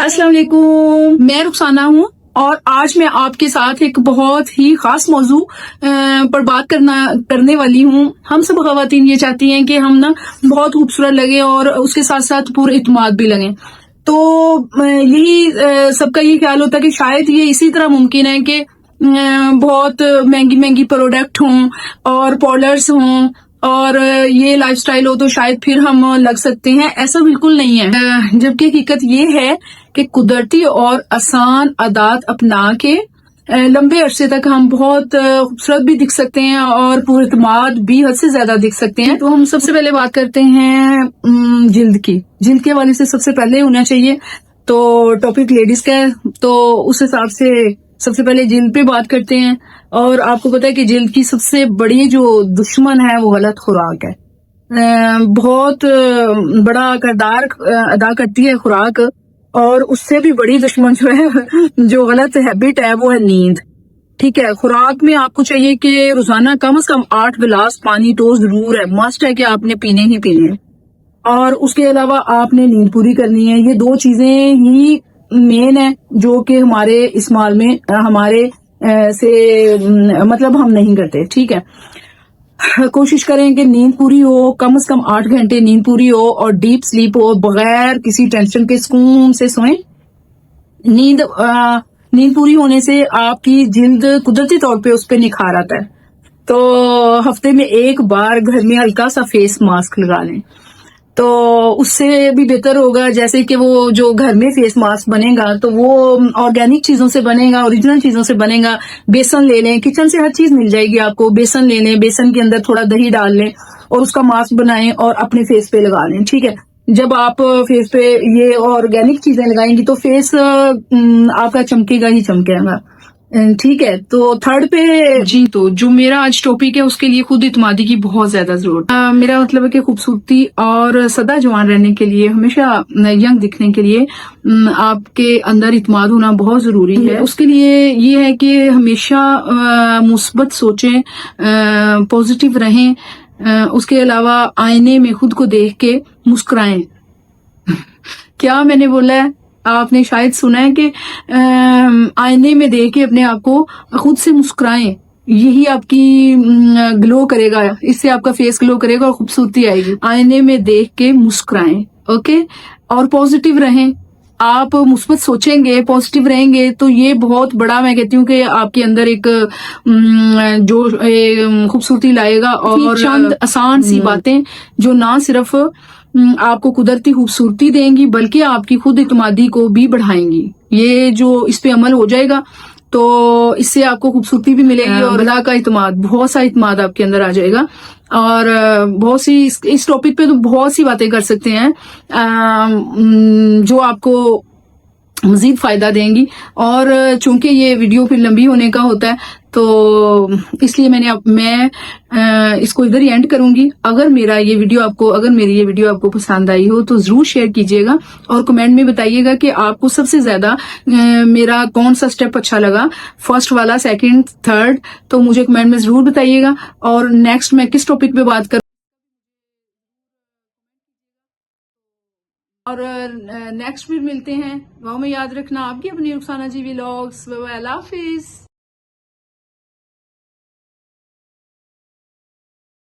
السلام علیکم، میں رخسانہ ہوں اور آج میں آپ کے ساتھ ایک بہت ہی خاص موضوع پر بات کرنے والی ہوں۔ ہم سب خواتین یہ چاہتی ہیں کہ ہم نا بہت خوبصورت لگیں اور اس کے ساتھ ساتھ پورے اعتماد بھی لگیں۔ تو یہی سب کا یہ خیال ہوتا ہے کہ شاید یہ اسی طرح ممکن ہے کہ بہت مہنگی پروڈکٹ ہوں اور پاؤڈرز ہوں اور یہ لائف سٹائل ہو تو شاید پھر ہم لگ سکتے ہیں۔ ایسا بالکل نہیں ہے، جبکہ حقیقت یہ ہے کہ قدرتی اور آسان عادات اپنا کے لمبے عرصے تک ہم بہت خوبصورت بھی دکھ سکتے ہیں اور پر اعتماد بھی حد سے زیادہ دکھ سکتے ہیں۔ تو ہم سب سے پہلے بات کرتے ہیں جلد کی۔ جلد کے حوالے سے سب سے پہلے ہونا چاہیے تو ٹاپک لیڈیز کا ہے، تو اس حساب سے سب سے پہلے جلد پہ بات کرتے ہیں۔ اور آپ کو پتا ہے کہ جلد کی سب سے بڑی جو دشمن ہے وہ غلط خوراک ہے۔ بہت بڑا کردار ادا کرتی ہے خوراک، اور اس سے بھی بڑی دشمن جو ہے، جو غلط ہیبٹ ہے، وہ ہے نیند۔ ٹھیک ہے، خوراک میں آپ کو چاہیے کہ روزانہ کم از کم 8 گلاس پانی تو ضرور ہے، مسٹ ہے کہ آپ نے پینے ہی پینے ہیں، اور اس کے علاوہ آپ نے نیند پوری کرنی ہے۔ یہ دو چیزیں ہی مین ہے جو کہ ہمارے استعمال میں ہمارے سے مطلب ہم نہیں کرتے۔ ٹھیک ہے، کوشش کریں کہ نیند پوری ہو، کم از کم 8 گھنٹے نیند پوری ہو اور ڈیپ سلیپ ہو، بغیر کسی ٹینشن کے سکون سے سوئیں۔ نیند پوری ہونے سے آپ کی جلد قدرتی طور پہ اس پہ نکھار آتا ہے۔ تو ہفتے میں ایک بار گھر میں ہلکا سا فیس ماسک لگا لیں، تو اس سے بھی بہتر ہوگا۔ جیسے کہ وہ جو گھر میں فیس ماسک بنے گا تو وہ آرگینک چیزوں سے بنے گا، اوریجنل چیزوں سے بنے گا۔ بیسن لے لیں، کچن سے ہر چیز مل جائے گی آپ کو۔ بیسن لے لیں، بیسن کے اندر تھوڑا دہی ڈال لیں اور اس کا ماسک بنائیں اور اپنے فیس پہ لگا لیں۔ ٹھیک ہے، جب آپ فیس پہ یہ آرگینک چیزیں لگائیں گی تو فیس آپ کا چمکے گا ہی چمکے گا۔ ٹھیک ہے، تو تھرڈ پہ جی، تو جو میرا آج ٹاپک ہے اس کے لیے خود اعتمادی کی بہت زیادہ ضرورت ہے۔ میرا مطلب ہے کہ خوبصورتی اور سدا جوان رہنے کے لیے، ہمیشہ ینگ دکھنے کے لیے آپ کے اندر اعتماد ہونا بہت ضروری ہے۔ اس کے لیے یہ ہے کہ ہمیشہ مثبت سوچیں، پازیٹیو رہیں۔ اس کے علاوہ آئینے میں خود کو دیکھ کے مسکرائیں۔ کیا میں نے بولا ہے؟ آپ نے شاید سنا ہے کہ آئینے میں دیکھ کے اپنے آپ کو خود سے مسکرائیں، یہی آپ کی گلو کرے گا، اس سے آپ کا فیس گلو کرے گا اور خوبصورتی آئے گی۔ آئینے میں دیکھ کے مسکرائیں، اوکے؟ اور پازیٹیو رہیں۔ آپ مثبت سوچیں گے، پازیٹیو رہیں گے تو یہ بہت بڑا، میں کہتی ہوں کہ آپ کے اندر ایک جو خوبصورتی لائے گا۔ اور چند آسان سی باتیں جو نہ صرف آپ کو قدرتی خوبصورتی دیں گی بلکہ آپ کی خود اعتمادی کو بھی بڑھائیں گی۔ یہ جو اس پہ عمل ہو جائے گا تو اس سے آپ کو خوبصورتی بھی ملے گی اور اللہ کا اعتماد، بہت سا اعتماد آپ کے اندر آ جائے گا۔ اور بہت سی اس ٹاپک پہ تو بہت سی باتیں کر سکتے ہیں جو آپ کو مزید فائدہ دیں گی، اور چونکہ یہ ویڈیو پھر لمبی ہونے کا ہوتا ہے تو اس لیے میں اس کو ادھر ہی اینڈ کروں گی۔ اگر میری یہ ویڈیو آپ کو پسند آئی ہو تو ضرور شیئر کیجیے گا اور کمنٹ میں بتائیے گا کہ آپ کو سب سے زیادہ میرا کون سا سٹیپ اچھا لگا، فرسٹ والا، سیکنڈ، تھرڈ، تو مجھے کمنٹ میں ضرور بتائیے گا۔ اور نیکسٹ میں کس ٹاپک پہ بات کروں اور نیکسٹ بھی ملتے ہیں۔ میں یاد رکھنا آپ کی اپنی رخسانہ جی ولاگس۔ اللہ حافظ۔